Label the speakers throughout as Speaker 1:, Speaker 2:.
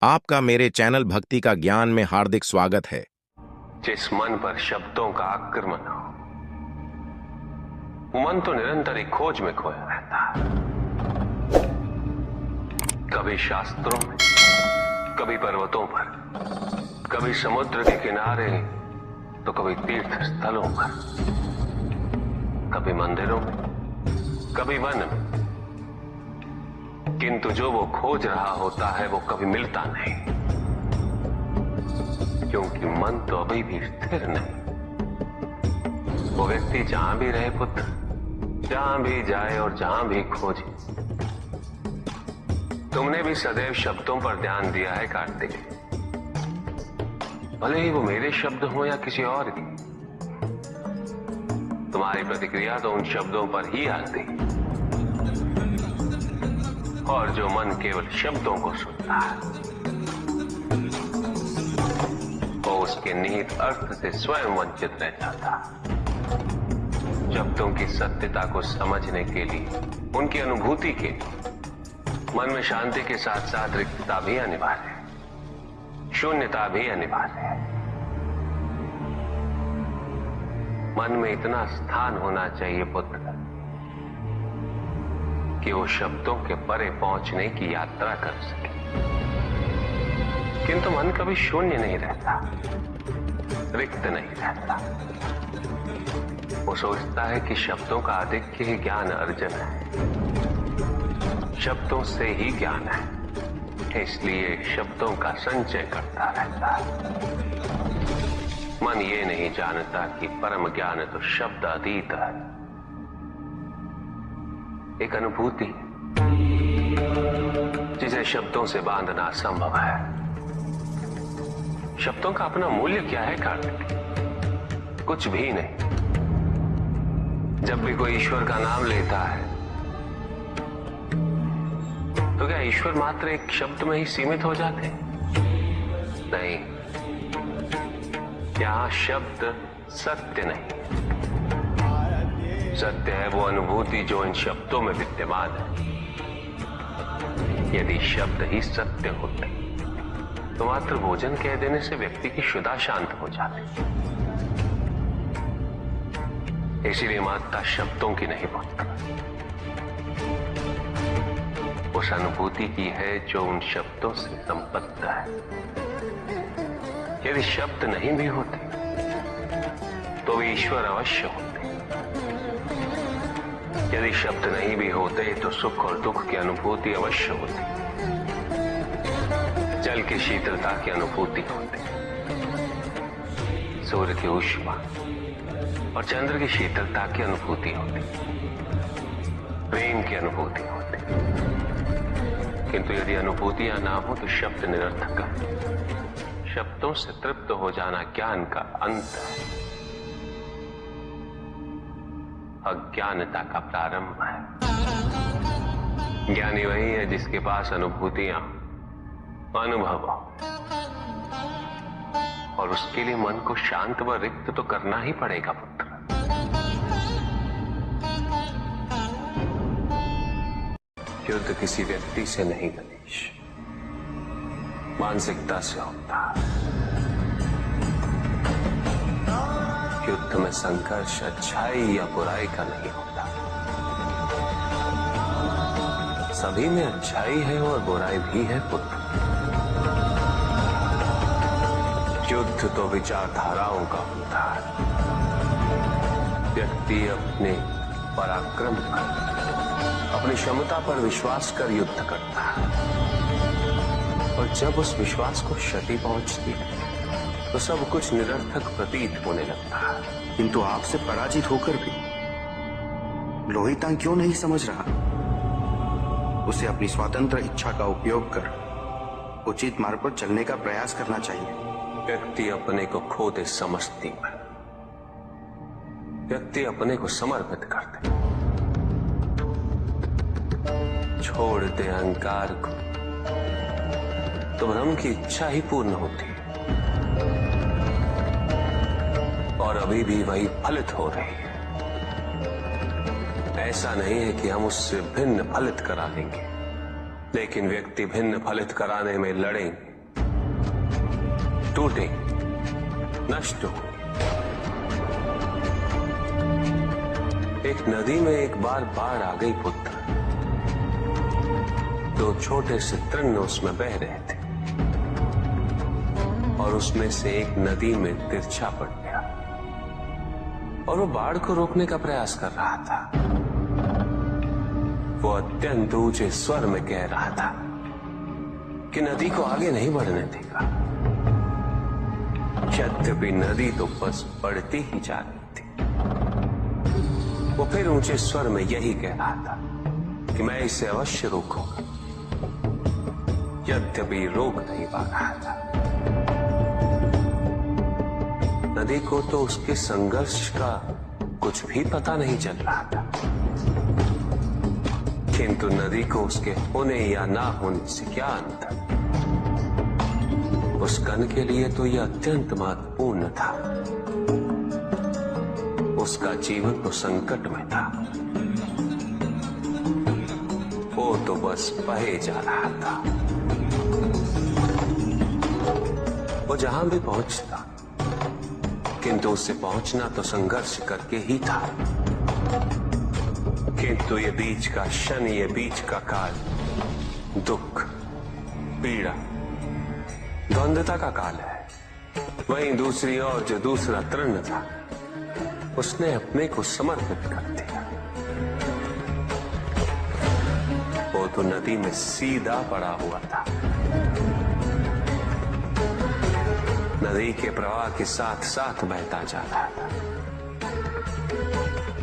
Speaker 1: आपका मेरे चैनल भक्ति का ज्ञान में हार्दिक स्वागत है।
Speaker 2: जिस मन पर शब्दों का आक्रमण हो, मन तो निरंतर एक खोज में खोया रहता है। कभी शास्त्रों में, कभी पर्वतों पर, कभी समुद्र के किनारे, तो कभी तीर्थ स्थलों पर, कभी मंदिरों में, कभी वन में। किंतु जो वो खोज रहा होता है वो कभी मिलता नहीं, क्योंकि मन तो अभी भी स्थिर नहीं। वो व्यक्ति जहां भी रहे पुत्र, जहां भी जाए और जहां भी खोजे। तुमने भी सदैव शब्दों पर ध्यान दिया है कार्तिक, भले ही वो मेरे शब्द हो या किसी और की। तुम्हारी प्रतिक्रिया तो उन शब्दों पर ही आती, और जो मन केवल शब्दों को सुनता है वो उसके निहित अर्थ से स्वयं वंचित रह जाता। शब्दों की सत्यता को समझने के लिए, उनकी अनुभूति के लिए मन में शांति के साथ साथ रिक्तता भी अनिवार्य है, शून्यता भी अनिवार्य है। मन में इतना स्थान होना चाहिए पुत्र कि वो शब्दों के परे पहुंचने की यात्रा कर सके। किंतु मन कभी शून्य नहीं रहता, रिक्त नहीं रहता। वो सोचता है कि शब्दों का आधिक्य ही ज्ञान अर्जन है, शब्दों से ही ज्ञान है, इसलिए शब्दों का संचय करता रहता है। मन ये नहीं जानता कि परम ज्ञान तो शब्द अतीत है, एक अनुभूति जिसे शब्दों से बांधना असंभव है। शब्दों का अपना मूल्य क्या है कार्तिक? कुछ भी नहीं। जब भी कोई ईश्वर का नाम लेता है तो क्या ईश्वर मात्र एक शब्द में ही सीमित हो जाते? नहीं, यहां शब्द सत्य नहीं, सत्य है वो अनुभूति जो इन शब्दों में विद्यमान है। यदि शब्द ही सत्य होते तो मात्र भोजन कह देने से व्यक्ति की क्षुधा शांत हो जाती। इसीलिए महत्ता शब्दों की नहीं पुत्र, उस अनुभूति की है जो उन शब्दों से संबद्ध है। यदि शब्द नहीं भी होते तो वे ईश्वर अवश्य होते। यदि शब्द नहीं भी होते तो सुख और दुख की अनुभूति अवश्य होती, जल की शीतलता की अनुभूति होती, सूर्य की ऊष्मा और चंद्र की शीतलता की अनुभूति होती, प्रेम की अनुभूति होती। किंतु यदि अनुभूतियां ना हो तो शब्द निरर्थक है। शब्दों से तृप्त हो जाना ज्ञान का अंत है, अज्ञानता का प्रारंभ है। ज्ञानी वही है जिसके पास अनुभूतियां, अनुभव, और उसके लिए मन को शांत व रिक्त तो करना ही पड़ेगा पुत्र। युद्ध किसी व्यक्ति से नहीं गणेश, मानसिकता से होता है। युद्ध में संघर्ष अच्छाई या बुराई का नहीं होता, सभी में अच्छाई है और बुराई भी है पुत्र। युद्ध तो विचारधाराओं का होता है। व्यक्ति अपने पराक्रम पर, अपनी क्षमता पर विश्वास कर युद्ध करता है, और जब उस विश्वास को क्षति पहुंचती है तो सब कुछ निरर्थक प्रतीत होने लगता है।
Speaker 3: किंतु आपसे पराजित होकर भी लोहितांग क्यों नहीं समझ रहा? उसे अपनी स्वतंत्र इच्छा का उपयोग कर उचित मार्ग पर चलने का प्रयास करना चाहिए।
Speaker 2: व्यक्ति अपने को खो दे समझती है, व्यक्ति अपने को समर्पित कर दे, छोड़ दे अहंकार को, तो ब्रह्म की इच्छा ही पूर्ण होती है, और अभी भी वही फलित हो रही है। ऐसा नहीं है कि हम उससे भिन्न फलित करा लेंगे, लेकिन व्यक्ति भिन्न फलित कराने में लड़ेंगे, टूटेंगी, नष्ट होंगी। एक नदी में एक बार बाढ़ आ गई पुत्र। दो छोटे से तृण उसमें बह रहे थे और उसमें से एक नदी में तिरछा पड़ गया और वो बाढ़ को रोकने का प्रयास कर रहा था। वो अत्यंत ऊंचे स्वर में कह रहा था कि नदी को आगे नहीं बढ़ने देगा। यद्यपि नदी तो बस बढ़ती ही जा रही थी। वो फिर ऊंचे स्वर में यही कह रहा था कि मैं इसे अवश्य रोकूंगा, यद्यपि रोक नहीं पा रहा था। नदी को तो उसके संघर्ष का कुछ भी पता नहीं चल रहा था, किंतु नदी को उसके होने या ना होने से क्या अंतर। उस कण के लिए तो यह अत्यंत महत्वपूर्ण था। उसका जीवन तो संकट में था। वो तो बस बहे जा रहा था। वो जहां भी पहुंचता, किंतु उससे पहुंचना तो संघर्ष करके ही था। किंतु ये बीच का क्षण, ये बीच का काल दुख, पीड़ा, द्वंद्वता का काल है। वहीं दूसरी ओर जो दूसरा तृण था, उसने अपने को समर्पित कर दिया। वो तो नदी में सीधा पड़ा हुआ था। नदी के प्रवाह के साथ साथ बहता जा रहा था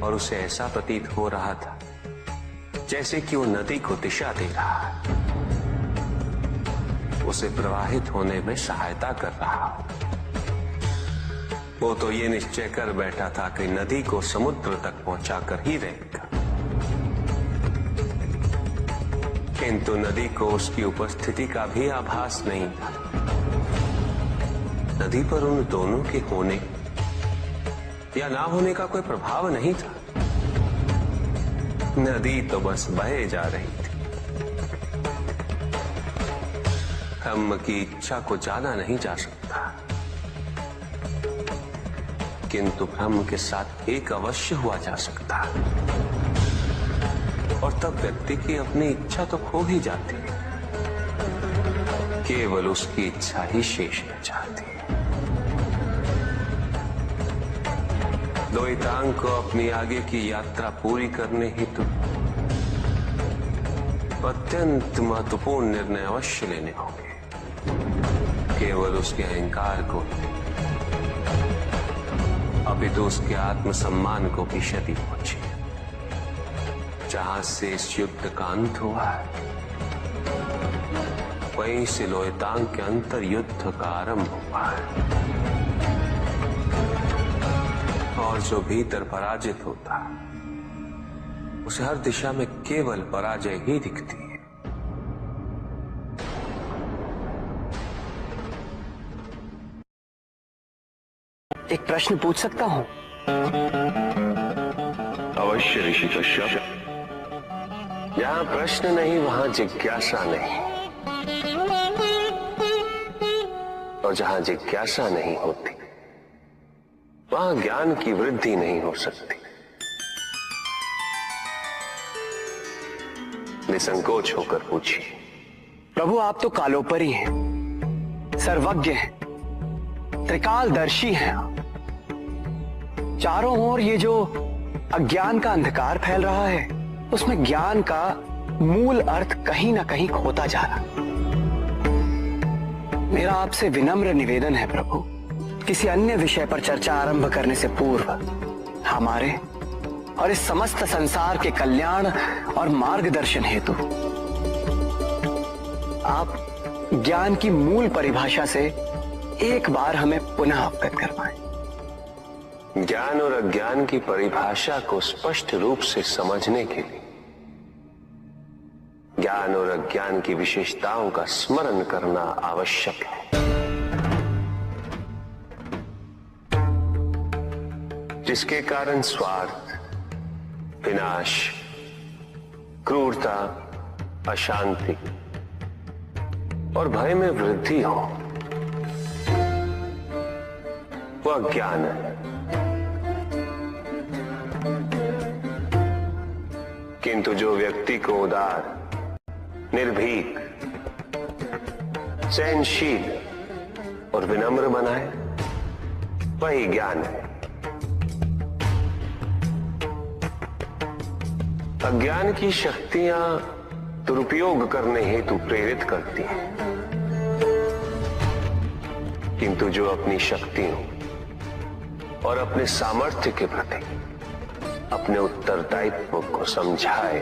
Speaker 2: और उसे ऐसा प्रतीत हो रहा था जैसे कि वो नदी को दिशा दे रहा है, उसे प्रवाहित होने में सहायता कर रहा है। वो तो ये निश्चय कर बैठा था कि नदी को समुद्र तक पहुंचाकर ही रहेगा, किंतु नदी को उसकी उपस्थिति का भी आभास नहीं था। नदी पर उन दोनों के होने या ना होने का कोई प्रभाव नहीं था। नदी तो बस बहे जा रही थी। ब्रह्म की इच्छा को जाना नहीं जा सकता, किंतु ब्रह्म के साथ एक अवश्य हुआ जा सकता, और तब व्यक्ति की अपनी इच्छा तो खो ही जाती है। केवल उसकी इच्छा ही शेष रह जाती है। द्वैतांग को अपनी आगे की यात्रा पूरी करने हेतु अत्यंत महत्वपूर्ण निर्णय अवश्य लेने होंगे। केवल उसके अहंकार को, अपितु उसके आत्मसम्मान को भी क्षति पहुंची। जहां से इस युद्ध का अंत हुआ है, वहीं से लोहितांग के अंतर युद्ध का आरंभ हुआ है। और जो भीतर पराजित होता, उसे हर दिशा में केवल पराजय ही दिखती है।
Speaker 4: एक प्रश्न पूछ सकता हूं?
Speaker 2: अवश्य ऋषि कश्यप। जहां प्रश्न नहीं वहां जिज्ञासा नहीं, और जहां जिज्ञासा नहीं होती वहां ज्ञान की वृद्धि नहीं हो सकती। निसंकोच होकर पूछिए।
Speaker 4: प्रभु, आप तो कालोपरी हैं, सर्वज्ञ हैं, त्रिकालदर्शी हैं। चारों ओर ये जो अज्ञान का अंधकार फैल रहा है, उसमें ज्ञान का मूल अर्थ कहीं ना कहीं खोता जा रहा। मेरा आपसे विनम्र निवेदन है प्रभु, किसी अन्य विषय पर चर्चा आरंभ करने से पूर्व हमारे और इस समस्त संसार के कल्याण और मार्गदर्शन हेतु आप ज्ञान की मूल परिभाषा से एक बार हमें पुनः अवगत करवाएं।
Speaker 2: ज्ञान और अज्ञान की परिभाषा को स्पष्ट रूप से समझने के लिए ज्ञान और अज्ञान की विशेषताओं का स्मरण करना आवश्यक है। जिसके कारण स्वार्थ, विनाश, क्रूरता, अशांति और भय में वृद्धि हो, वो अज्ञान है। किंतु जो व्यक्ति को उदार, निर्भीक, सहनशील और विनम्र बनाए, वही ज्ञान है। अज्ञान की शक्तियां दुरुपयोग करने हेतु प्रेरित करती हैं, किंतु जो अपनी शक्तियों और अपने सामर्थ्य के प्रति अपने उत्तरदायित्व को समझाए,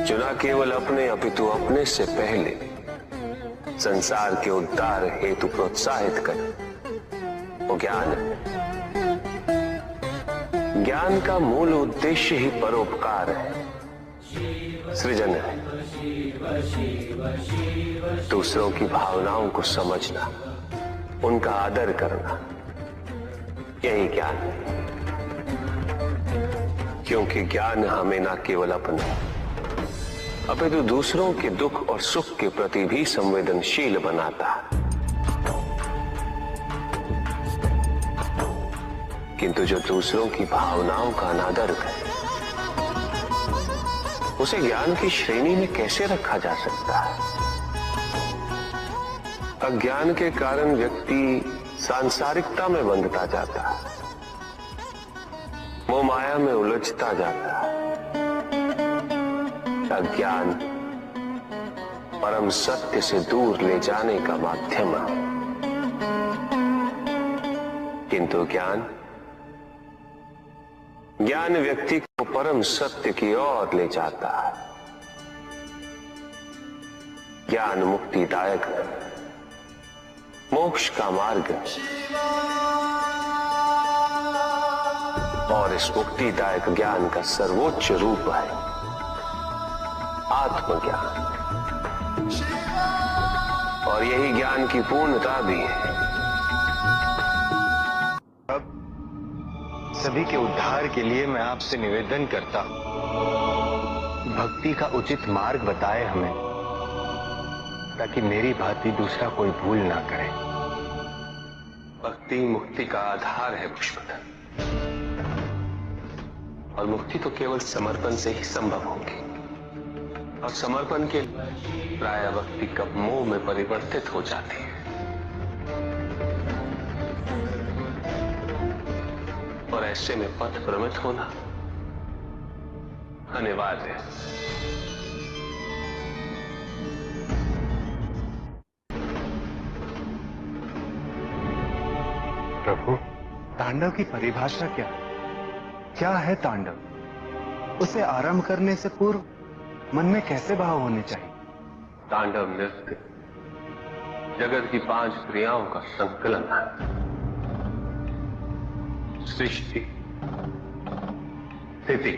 Speaker 2: जो न केवल अपने अपितु अपने से पहले संसार के उद्धार हेतु प्रोत्साहित करे, वो ज्ञान है। ज्ञान का मूल उद्देश्य ही परोपकार है, सृजन है। दूसरों की भावनाओं को समझना, उनका आदर करना, यही ज्ञान है। क्योंकि ज्ञान हमें न केवल अपने अपितु दूसरों के दुख और सुख के प्रति भी संवेदनशील बनाता है। किंतु जो दूसरों की भावनाओं का अनादर करे, उसे ज्ञान की श्रेणी में कैसे रखा जा सकता है? अज्ञान के कारण व्यक्ति सांसारिकता में बंधता जाता है, मोह माया में उलझता जाता है। अज्ञान परम सत्य से दूर ले जाने का माध्यम है, किंतु ज्ञान व्यक्ति को परम सत्य की ओर ले जाता है। ज्ञान मुक्तिदायक है, मोक्ष का मार्ग है, और इस मुक्तिदायक ज्ञान का सर्वोच्च रूप है आत्मज्ञान, और यही ज्ञान की पूर्णता भी है।
Speaker 5: सभी के उद्धार के लिए मैं आपसे निवेदन करता हूं, भक्ति का उचित मार्ग बताए हमें, ताकि मेरी भांति दूसरा कोई भूल ना करे।
Speaker 2: भक्ति मुक्ति का आधार है पुष्पधन, और मुक्ति तो केवल समर्पण से ही संभव होगी। और समर्पण के प्राय भक्ति कब मोह में परिवर्तित हो जाती है, और ऐसे में पथ भ्रमित होना अनिवार्य है।
Speaker 5: प्रभु, तांडव की परिभाषा क्या है तांडव? उसे आरंभ करने से पूर्व मन में कैसे भाव होने चाहिए?
Speaker 2: तांडव नृत्य जगत की 5 क्रियाओं का संकलन है। सृष्टि, स्थिति,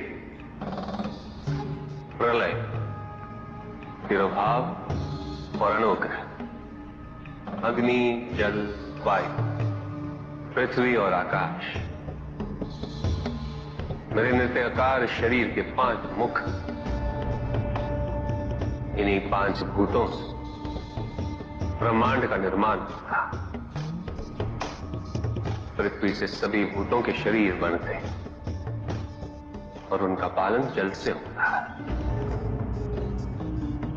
Speaker 2: प्रलय, तिरोभाव और अनुग्रह, अग्नि, जल, वायु, पृथ्वी और आकाश। मेरे नृत्याकार शरीर के 5 मुख, इन्हीं 5 भूतों से ब्रह्मांड का निर्माण होता। पृथ्वी से सभी भूतों के शरीर बनते हैं, और उनका पालन जल से होता है,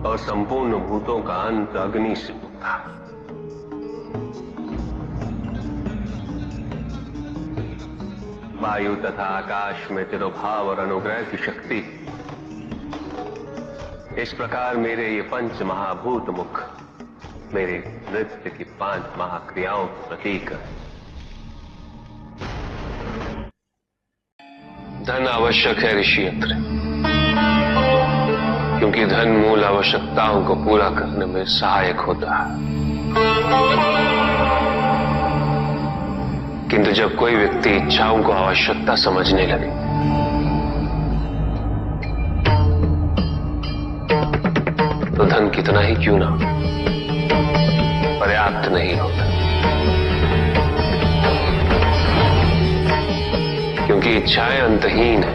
Speaker 2: और संपूर्ण भूतों का अंत अग्नि से होता है। वायु तथा आकाश में तिरोभाव और अनुग्रह की शक्ति। इस प्रकार मेरे ये 5 महाभूत मुख मेरे नृत्य की 5 महाक्रियाओं का प्रतीक है। धन आवश्यक है ऋषियंत्र, क्योंकि धन मूल आवश्यकताओं को पूरा करने में सहायक होता है। किंतु जब कोई व्यक्ति इच्छाओं को आवश्यकता समझने लगे, तो धन कितना ही क्यों ना पर्याप्त नहीं होता, क्योंकि इच्छाएं अंतहीन है।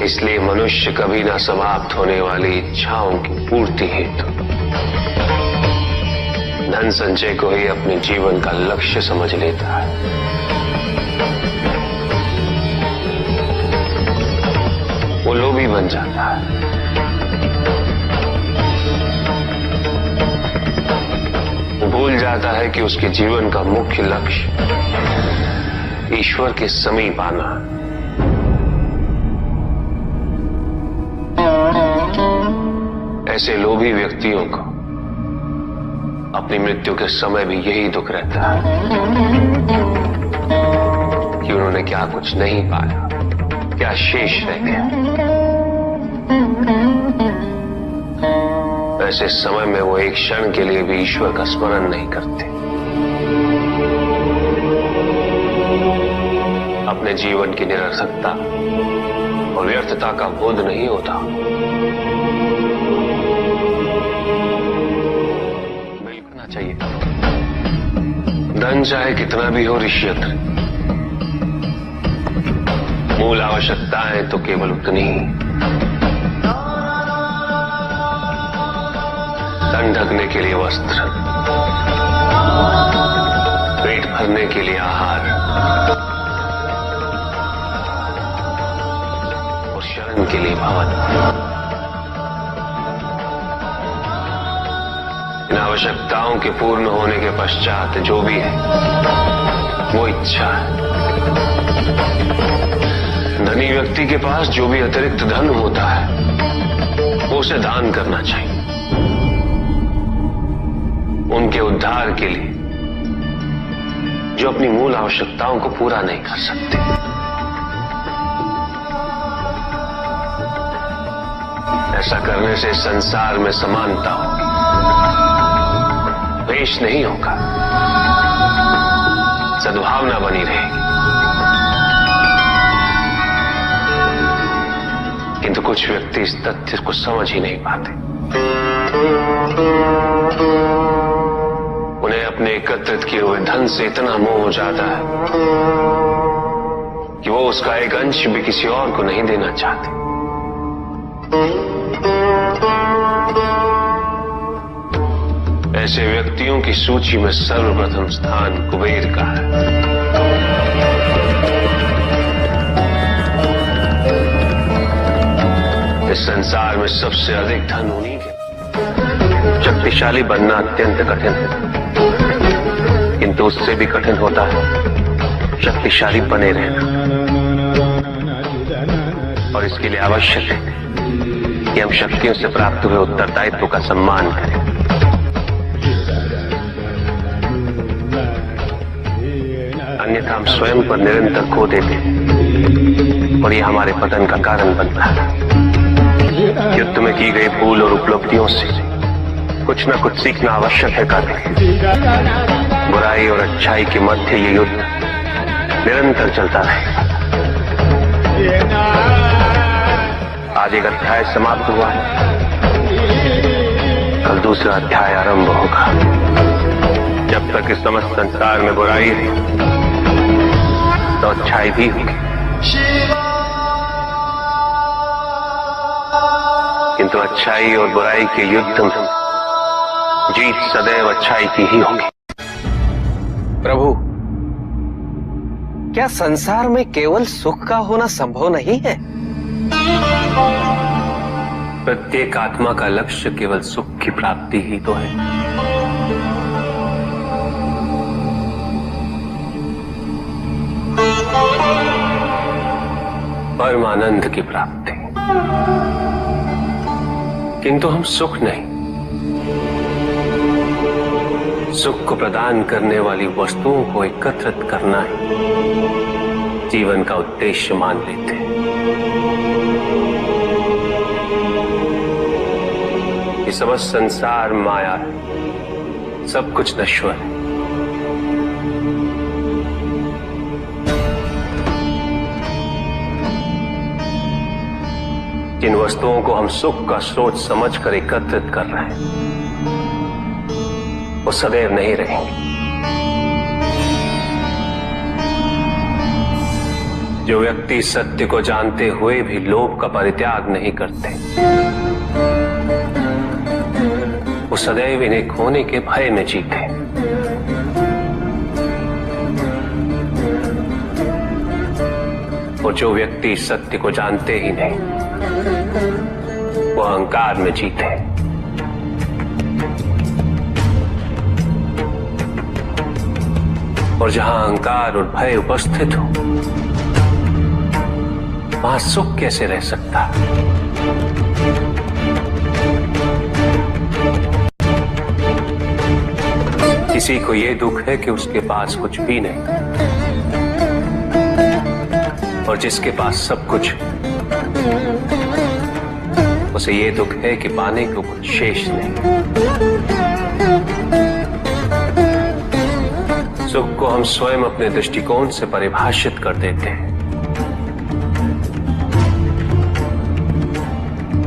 Speaker 2: इसलिए मनुष्य कभी ना समाप्त होने वाली इच्छाओं की पूर्ति हेतु धन संचय को ही अपने जीवन का लक्ष्य समझ लेता है, वो लोभी बन जाता है। वो भूल जाता है कि उसके जीवन का मुख्य लक्ष्य ईश्वर के समीप आना है। ऐसे लोभी व्यक्तियों को अपनी मृत्यु के समय भी यही दुख रहता है कि उन्होंने क्या कुछ नहीं पाया, क्या शेष रह गया। ऐसे समय में वो एक क्षण के लिए भी ईश्वर का स्मरण नहीं करते, अपने जीवन की निरर्थकता और व्यर्थता का बोध नहीं होता। बिल्कुल चाहिए, धन चाहे कितना भी हो ऋष्यत्र, मूल आवश्यकताएं तो केवल उतनी ही। तन ढकने के लिए वस्त्र, पेट भरने के लिए आहार और शरण के लिए भवन। इन आवश्यकताओं के पूर्ण होने के पश्चात जो भी है वो इच्छा है। धनी व्यक्ति के पास जो भी अतिरिक्त धन होता है वो उसे दान करना चाहिए, उनके उद्धार के लिए जो अपनी मूल आवश्यकताओं को पूरा नहीं कर सकते। ऐसा करने से संसार में समानता होगी, द्वेष नहीं होगा, सद्भावना बनी रहेगी। किंतु कुछ व्यक्ति इस तथ्य को समझ ही नहीं पाते। उन्हें अपने एकत्रित किए हुए धन से इतना मोह हो जाता है कि वो उसका एक अंश भी किसी और को नहीं देना चाहते। ऐसे व्यक्तियों की सूची में सर्वप्रथम स्थान कुबेर का है। इस संसार में सबसे अधिक धन उन्हीं के। शक्तिशाली बनना अत्यंत कठिन है, किंतु उससे भी कठिन होता है शक्तिशाली बने रहना। और इसके लिए आवश्यक है कि हम शक्तियों से प्राप्त हुए उत्तरदायित्व का सम्मान करें। अन्यथा हम स्वयं पर निरंतर खो देते हैं और यह हमारे पतन का कारण बनता है। युद्ध में की गई भूल और उपलब्धियों से कुछ न कुछ सीखना आवश्यक है कार्तिक। बुराई और अच्छाई के मध्य ये युद्ध निरंतर चलता रहेगा। आज एक अध्याय समाप्त हुआ है, कल दूसरा अध्याय आरंभ होगा। जब तक इस समस्त संसार में बुराई है तो अच्छाई भी होगी, किंतु अच्छाई और बुराई के युद्ध में जीत सदैव अच्छाई की ही होगी।
Speaker 6: प्रभु, क्या संसार में केवल सुख का होना संभव नहीं है?
Speaker 2: प्रत्येक आत्मा का लक्ष्य केवल सुख की प्राप्ति ही तो है। परमानंद की प्राप्ति, किंतु हम सुख नहीं, सुख को प्रदान करने वाली वस्तुओं को एकत्रित करना ही जीवन का उद्देश्य मान लेते हैं। ये समस्त संसार माया है, सब कुछ नश्वर है। जिन वस्तुओं को हम सुख का स्रोत समझकर एकत्रित कर रहे हैं वो सदैव नहीं रहेंगे। जो व्यक्ति सत्य को जानते हुए भी लोभ का परित्याग नहीं करते वो सदैव इन्हें खोने के भय में जीते। और जो व्यक्ति सत्य को जानते ही नहीं, वो अहंकार में जीते। और जहां अहंकार और भय उपस्थित हो, वहां सुख कैसे रह सकता? किसी को यह दुख है कि उसके पास कुछ भी नहीं, और जिसके पास सब कुछ, उसे यह दुख है कि पाने को कुछ शेष नहीं। सुख को हम स्वयं अपने दृष्टिकोण से परिभाषित कर देते हैं,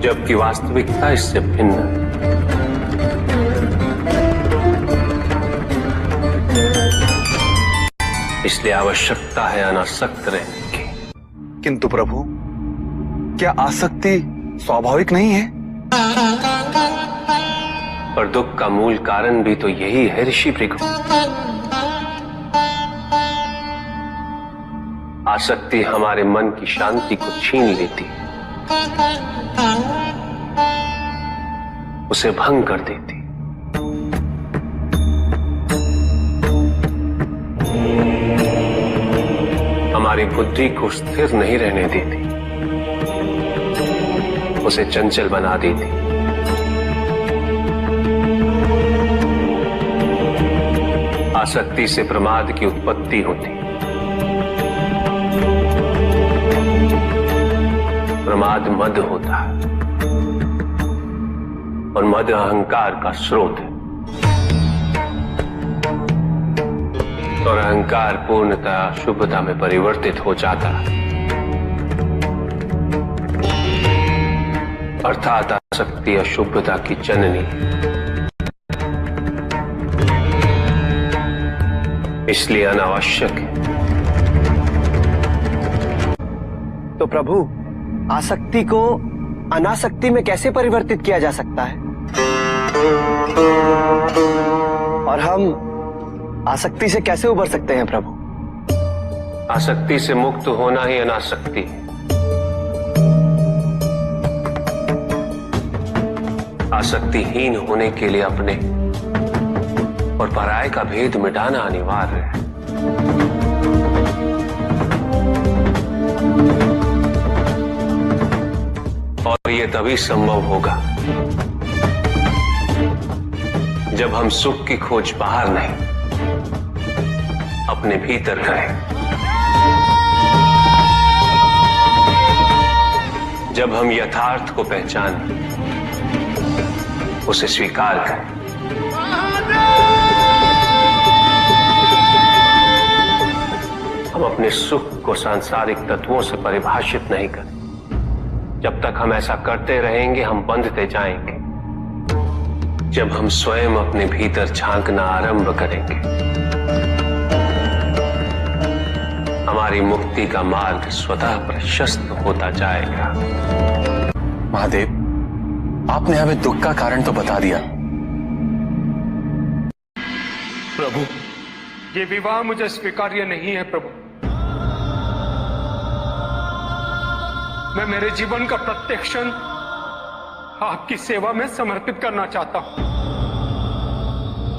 Speaker 2: जबकि वास्तविकता इससे भिन्न है। इसलिए आवश्यकता है अनासक्त रहने की।
Speaker 7: किंतु प्रभु, क्या आसक्ति स्वाभाविक नहीं है?
Speaker 2: पर दुख का मूल कारण भी तो यही है ऋषि भृगु। आसक्ति हमारे मन की शांति को छीन लेती, उसे भंग कर देती। हमारी बुद्धि को स्थिर नहीं रहने देती, उसे चंचल बना देती। आसक्ति से प्रमाद की उत्पत्ति होती, प्रमाद मद होता है, और मद अहंकार का स्रोत है। और अहंकार पूर्णतः शुभता में परिवर्तित हो जाता है, अर्थात आसक्ति अशुभता की जननी। इसलिए अनावश्यक है।
Speaker 6: तो प्रभु, आसक्ति को अनासक्ति में कैसे परिवर्तित किया जा सकता है? और हम आसक्ति से कैसे उबर सकते हैं प्रभु?
Speaker 2: आसक्ति से मुक्त होना ही अनासक्ति है। आसक्तिहीन होने के लिए अपने और पराये का भेद मिटाना अनिवार्य है। और यह तभी संभव होगा जब हम सुख की खोज बाहर नहीं, अपने भीतर करें। जब हम यथार्थ को पहचानें, उसे स्वीकार करें। हम अपने सुख को सांसारिक तत्वों से परिभाषित नहीं करें। जब तक हम ऐसा करते रहेंगे, हम बंधते जाएंगे। जब हम स्वयं अपने भीतर झांकना आरंभ करेंगे, हमारी मुक्ति का मार्ग स्वतः प्रशस्त होता जाएगा।
Speaker 7: महादेव, आपने हमें दुख का कारण तो बता दिया।
Speaker 8: प्रभु, ये विवाह मुझे स्वीकार्य नहीं है प्रभु। मैं मेरे जीवन का प्रत्येक क्षण आपकी सेवा में समर्पित करना चाहता हूं।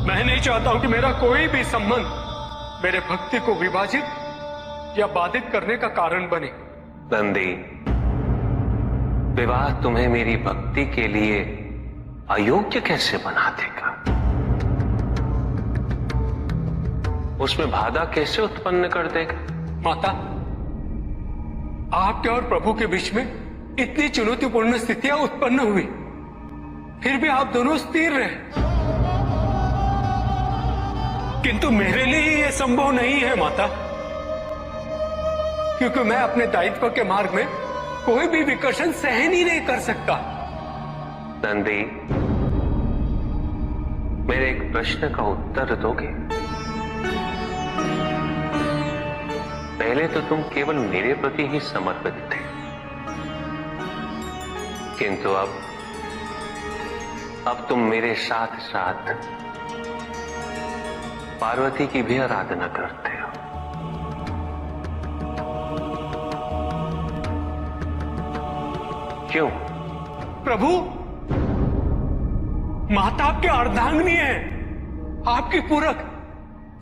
Speaker 8: मैं नहीं चाहता हूं कि मेरा कोई भी संबंध मेरे भक्ति को विभाजित या बाधित करने का कारण बने।
Speaker 2: नंदी, विवाह तुम्हें मेरी भक्ति के लिए अयोग्य कैसे बना देगा? उसमें बाधा कैसे उत्पन्न कर देगा?
Speaker 8: माता, आपके और प्रभु के बीच में इतनी चुनौतीपूर्ण स्थितियां उत्पन्न हुई, फिर भी आप दोनों स्थिर रहे। किंतु मेरे लिए यह संभव नहीं है माता, क्योंकि मैं अपने दायित्व के मार्ग में कोई भी विकर्षण सहन ही नहीं कर सकता।
Speaker 2: नंदी, मेरे एक प्रश्न का उत्तर दोगे? पहले तो तुम केवल मेरे प्रति ही समर्पित थे, किंतु अब अब तुम मेरे साथ साथ पार्वती की भी आराधना करते हो। क्यों?
Speaker 8: प्रभु, माता आपके अर्धांगिनी है, आपकी पूरक,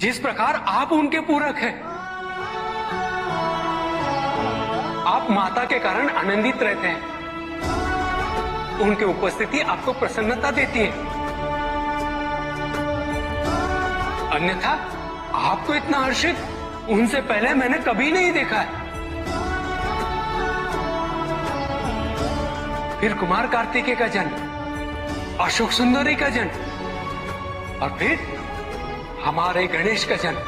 Speaker 8: जिस प्रकार आप उनके पूरक हैं। आप माता के कारण आनंदित रहते हैं, उनकी उपस्थिति आपको प्रसन्नता देती है। अन्यथा आपको इतना हर्षित उनसे पहले मैंने कभी नहीं देखा है। फिर कुमार कार्तिकेय का जन्म, अशोक सुंदरी का जन्म, और फिर हमारे गणेश का जन्म।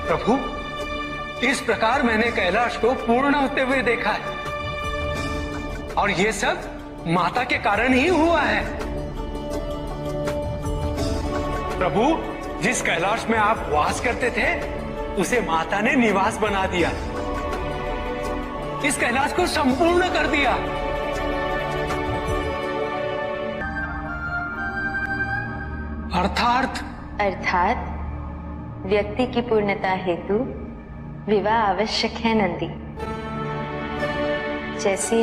Speaker 8: प्रभु, इस प्रकार मैंने कैलाश को पूर्ण होते हुए देखा है, और यह सब माता के कारण ही हुआ है। प्रभु, जिस कैलाश में आप वास करते थे उसे माता ने निवास बना दिया, इस कैलाश को संपूर्ण कर दिया। अर्थात
Speaker 9: व्यक्ति की पूर्णता हेतु विवाह आवश्यक है नंदी। जैसे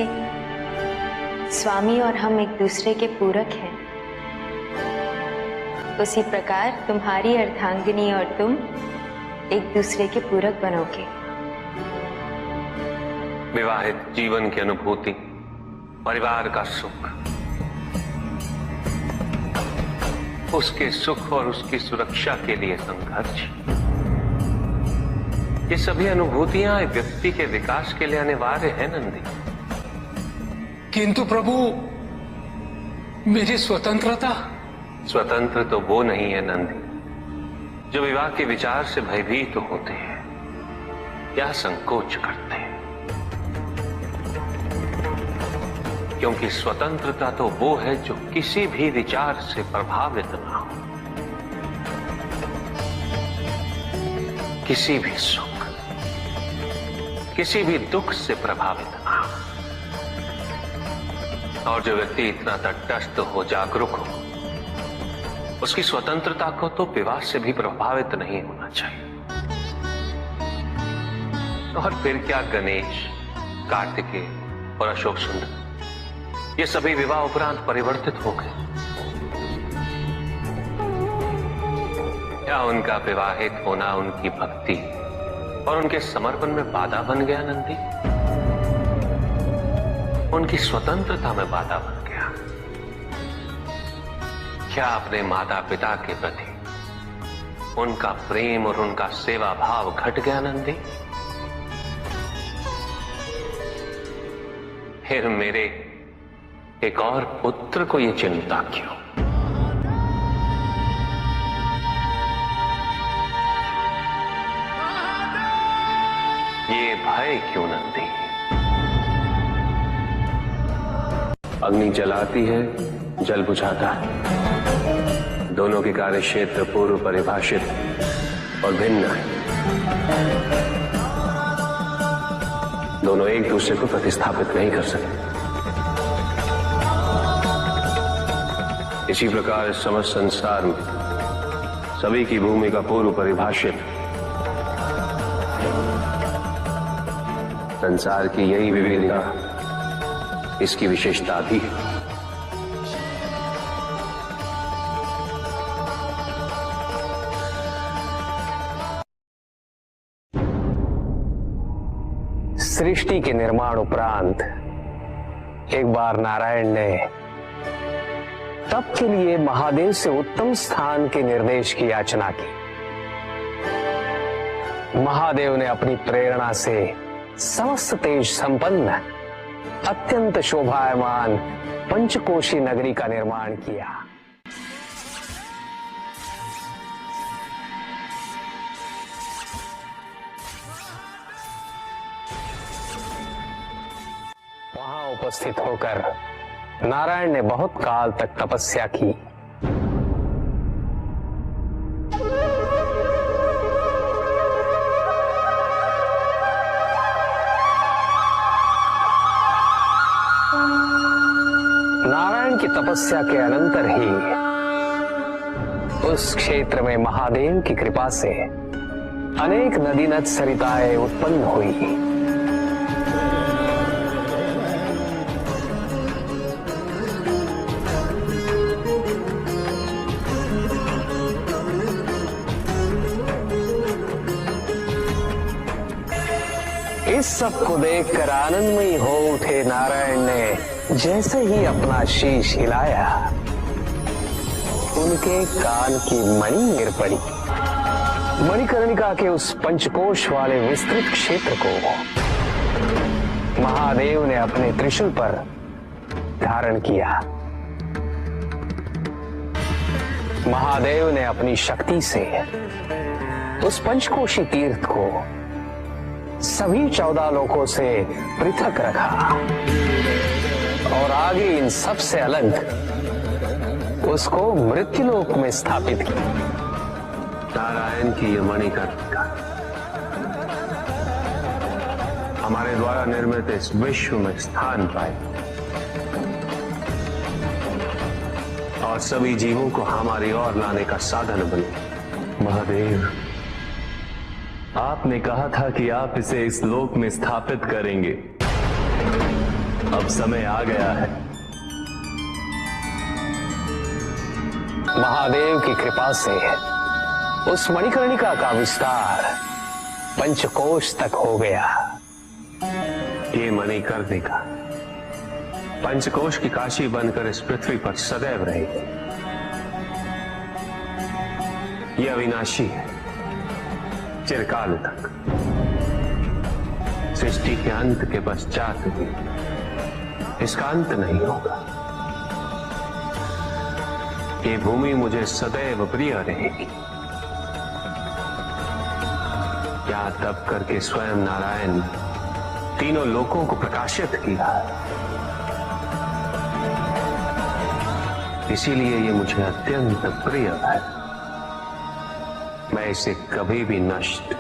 Speaker 9: स्वामी और हम एक दूसरे के पूरक हैं, उसी प्रकार तुम्हारी अर्धांगिनी और तुम एक दूसरे के पूरक बनोगे।
Speaker 2: विवाहित जीवन की अनुभूति, परिवार का सुख, उसके सुख और उसकी सुरक्षा के लिए संघर्ष, ये सभी अनुभूतियां एक व्यक्ति के विकास के लिए अनिवार्य है नंदी।
Speaker 8: किंतु प्रभु, मेरी स्वतंत्रता।
Speaker 2: स्वतंत्र तो वो नहीं है नंदी जो विवाह के विचार से भयभीत होते हैं या संकोच करते हैं, क्योंकि स्वतंत्रता तो वो है जो किसी भी विचार से प्रभावित ना हो, किसी भी सुख, किसी भी दुख से प्रभावित ना हो। और जो व्यक्ति इतना तटस्थ हो, जागरूक हो, उसकी स्वतंत्रता को तो विवाह से भी प्रभावित नहीं होना चाहिए। और फिर क्या गणेश, कार्तिकेय और अशोक सुंदर, ये सभी विवाह उपरांत परिवर्तित हो गए। क्या उनका विवाहित होना उनकी भक्ति और उनके समर्पण में बाधा बन गया नंदी? उनकी स्वतंत्रता में बाधा बन गया? क्या अपने माता पिता के प्रति उनका प्रेम और उनका सेवा भाव घट गया नंदी? फिर मेरे एक और पुत्र को ये चिंता क्यों? ये भय क्यों नंदी? अग्नि जलाती है, जल बुझाता है। दोनों के कार्य क्षेत्र पूर्व परिभाषित और भिन्न है। दोनों एक दूसरे को प्रतिस्थापित नहीं कर सकते। इसी प्रकार इस समस्त संसार में सभी की भूमिका पूर्व परिभाषित। संसार की यही विविधता इसकी विशेषता भी है।
Speaker 4: सृष्टि के निर्माण उपरांत एक बार नारायण ने तप के लिए महादेव से उत्तम स्थान के निर्देश की याचना की। महादेव ने अपनी प्रेरणा से समस्त तेज संपन्न अत्यंत शोभायमान पंचकोशी नगरी का निर्माण किया। वहां उपस्थित होकर नारायण ने बहुत काल तक तपस्या की। नारायण की तपस्या के अनंतर ही उस क्षेत्र में महादेव की कृपा से अनेक नदी नद सरिताएं उत्पन्न हुई। इस सब को देखकर आनंदमयी हो उठे नारायण ने जैसे ही अपना शीश हिलाया, उनके कान की मणि गिर पड़ी। मणिकर्णिका के उस पंचकोश वाले विस्तृत क्षेत्र को महादेव ने अपने त्रिशूल पर धारण किया। महादेव ने अपनी शक्ति से उस पंचकोशी तीर्थ को सभी 14 लोकों से पृथक रखा और आगे इन सब से अलग उसको मृत्युलोक में स्थापित किया।
Speaker 2: नारायण की ये मणिकर्णिका हमारे द्वारा निर्मित इस विश्व में स्थान पाए और सभी जीवों को हमारी ओर लाने का साधन बने।
Speaker 7: महादेव, आपने कहा था कि आप इसे इस लोक में स्थापित करेंगे। अब समय आ गया है।
Speaker 4: महादेव की कृपा से उस मणिकर्णिका का विस्तार पंचकोश तक हो गया।
Speaker 2: ये मणिकर्णिका पंचकोश की काशी बनकर इस पृथ्वी पर सदैव रहेगी। ये अविनाशी है, चिरकाल तक। सृष्टि के अंत के पश्चात भी इसका अंत नहीं होगा। ये भूमि मुझे सदैव प्रिय रहेगी। यहां तप करके स्वयं नारायण तीनों लोकों को प्रकाशित किया, इसीलिए ये मुझे अत्यंत प्रिय है। मैं इसे कभी भी नष्ट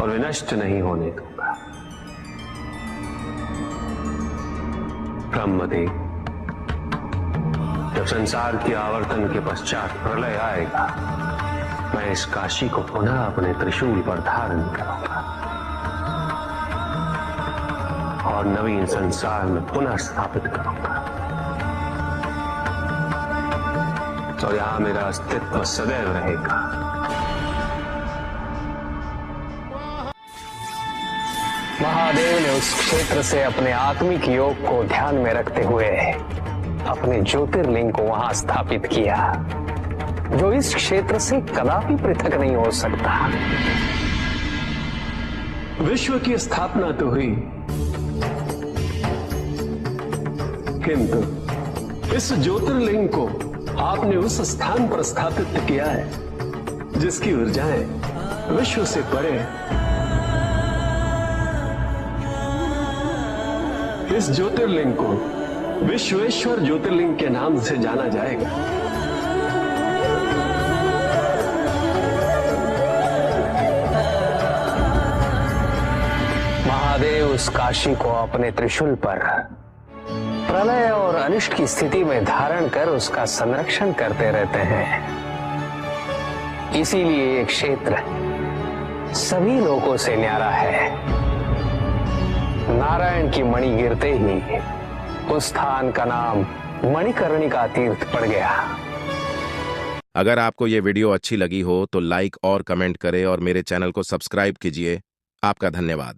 Speaker 2: और विनष्ट नहीं होने दूंगा। ब्रह्मदेव, जब संसार के आवर्तन के पश्चात प्रलय आएगा, मैं इस काशी को पुनः अपने त्रिशूल पर धारण करूंगा और नवीन संसार में पुनः स्थापित करूंगा। और यहां मेरा अस्तित्व सदैव रहेगा।
Speaker 4: महादेव ने उस क्षेत्र से अपने आत्मिक योग को ध्यान में रखते हुए अपने ज्योतिर्लिंग को वहां स्थापित किया, जो इस क्षेत्र से कदापि पृथक नहीं हो सकता।
Speaker 8: विश्व की स्थापना तो हुई, किंतु इस ज्योतिर्लिंग को आपने उस स्थान पर स्थापित किया है जिसकी ऊर्जाएं विश्व से परे। इस ज्योतिर्लिंग को विश्वेश्वर ज्योतिर्लिंग के नाम से जाना जाएगा।
Speaker 4: महादेव उस काशी को अपने त्रिशूल पर प्रलय और अनिष्ट की स्थिति में धारण कर उसका संरक्षण करते रहते हैं। इसीलिए ये क्षेत्र सभी लोगों से न्यारा है। नारायण की मणि गिरते ही उस स्थान का नाम मणिकर्णिका तीर्थ पड़ गया।
Speaker 1: अगर आपको ये वीडियो अच्छी लगी हो तो लाइक और कमेंट करें और मेरे चैनल को सब्सक्राइब कीजिए। आपका धन्यवाद।